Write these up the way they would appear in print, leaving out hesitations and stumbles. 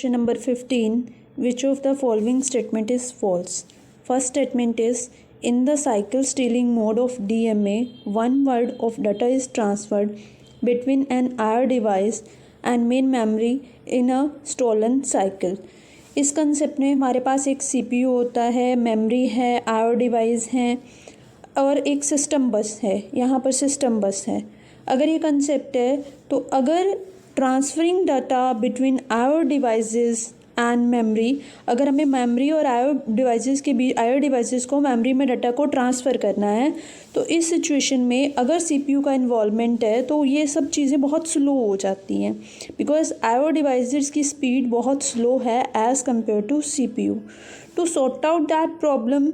Question number 15. Which of the following statement is false? First statement is, in the cycle stealing mode of DMA, one word of data is transferred between an IO device and main memory in a stolen cycle. इस concept में हमारे पास एक CPU होता है, memory है, IO device हैं और एक सिस्टम बस है. यहाँ पर सिस्टम बस है. अगर ये कंसेप्ट है तो अगर transferring data between IO devices and memory, अगर हमें मेमोरी और IO डिवाइसेस को मेमोरी में डाटा को ट्रांसफ़र करना है तो इस सिचुएशन में अगर CPU का इन्वॉल्वमेंट है तो ये सब चीज़ें बहुत स्लो हो जाती हैं, बिकॉज IO डिवाइसेस की स्पीड बहुत स्लो है as compare to CPU. To sort out that problem,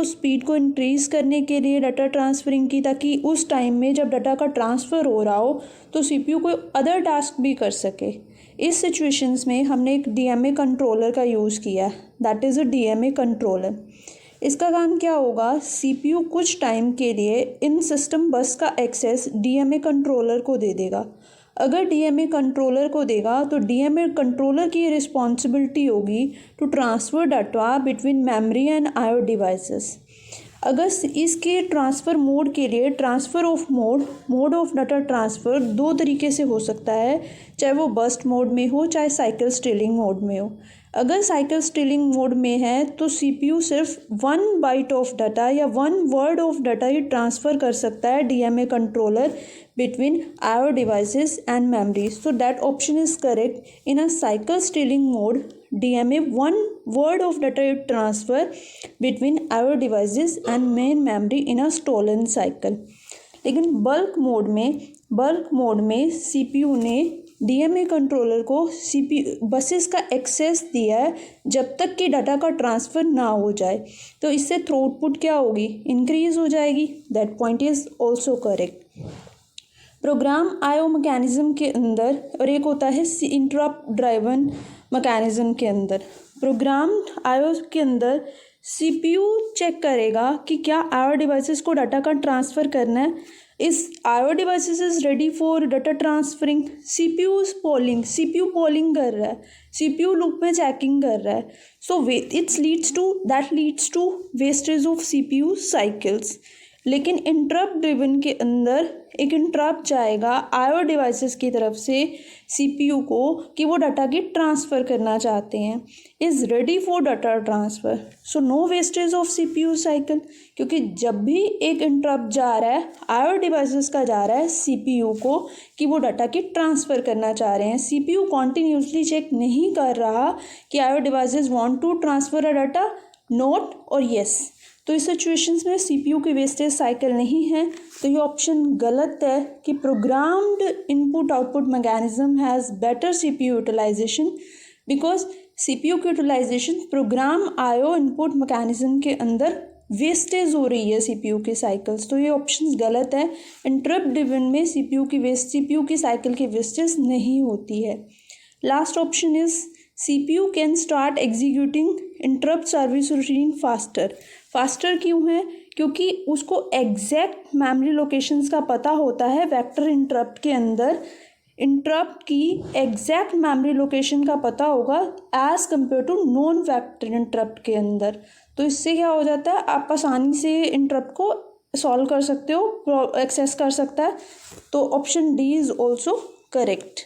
speed को इंक्रीज़ करने के लिए डाटा ट्रांसफरिंग की, ताकि उस टाइम में जब डाटा का ट्रांसफ़र हो रहा हो तो CPU कोई अदर टास्क भी कर सके. इस सिचुएशंस में हमने एक DMA कंट्रोलर का यूज़ किया, that is a DMA controller. इसका काम क्या होगा, CPU कुछ टाइम के लिए इन सिस्टम बस का एक्सेस DMA कंट्रोलर को दे देगा. अगर DMA कंट्रोलर को देगा तो DMA कंट्रोलर की रिस्पॉन्सिबिलिटी होगी to transfer data between memory and IO devices. अगर इसके ट्रांसफ़र मोड के लिए transfer of mode of data transfer दो तरीके से हो सकता है, चाहे वो बर्स्ट मोड में हो चाहे साइकिल स्टीलिंग मोड में हो. अगर साइकिल स्टीलिंग मोड में है तो CPU सिर्फ 1 बाइट ऑफ डाटा या 1 word of data he transfer कर सकता है DMA controller between IO devices and memory. So that option is correct. In a cycle stealing mode DMA 1 word of data transfer between IO devices and main memory in a stolen cycle. लेकिन bulk mode में CPU ने DMA controller को CPU buses का access दिया है जब तक कि डाटा का ट्रांसफ़र ना हो जाए, तो इससे थ्रूपुट क्या होगी, इंक्रीज़ हो जाएगी. That point is also correct. Program IO mechanism के अंदर और एक होता है इंटरप्ट ड्राइवन मैकेनिज़्म के अंदर. प्रोग्राम IO के अंदर CPU चेक करेगा कि क्या IO डिवाइसेस को डाटा का ट्रांसफ़र करना है. इस IO devices is ready for data transferring. CPU polling कर रहा है, CPU लूप में चेकिंग कर रहा है. So that leads to wastage of CPU cycles. लेकिन इंटरप्ट ड्रिवन के अंदर एक इंटरप्ट जाएगा IO डिवाइसेस की तरफ से CPU को कि वो डाटा की ट्रांसफ़र करना चाहते हैं, is ready for data transfer. So no wastage of CPU cycle, क्योंकि जब भी एक इंटरप्ट जा रहा है IO डिवाइसेस का जा रहा है CPU को कि वो डाटा की ट्रांसफ़र करना चाह रहे हैं. CPU कॉन्टीन्यूसली चेक नहीं कर रहा कि IO devices want to transfer a data, note और येस. तो इस सिचुएशंस में CPU की वेस्टेज साइकिल नहीं है, तो ये ऑप्शन गलत है कि programmed input output mechanism has better CPU utilization, because CPU की utilization program IO input mechanism के अंदर वेस्टेज हो रही है CPU की साइकिल्स. तो ये ऑप्शन गलत है. इंटरप्ट ड्रिवन में CPU की साइकिल की वेस्टेज नहीं होती है. Last option is CPU can start executing interrupt service routine faster क्यों है, क्योंकि उसको एग्जैक्ट मेमोरी लोकेशंस का पता होता है. वेक्टर इंटरप्ट के अंदर इंटरप्ट की एग्जैक्ट मेमोरी लोकेशन का पता होगा as compare to non vector interrupt के अंदर. तो इससे क्या हो जाता है, आप आसानी से इंटरप्ट को सॉल्व कर सकते हो, एक्सेस कर सकता है. तो option D is also correct.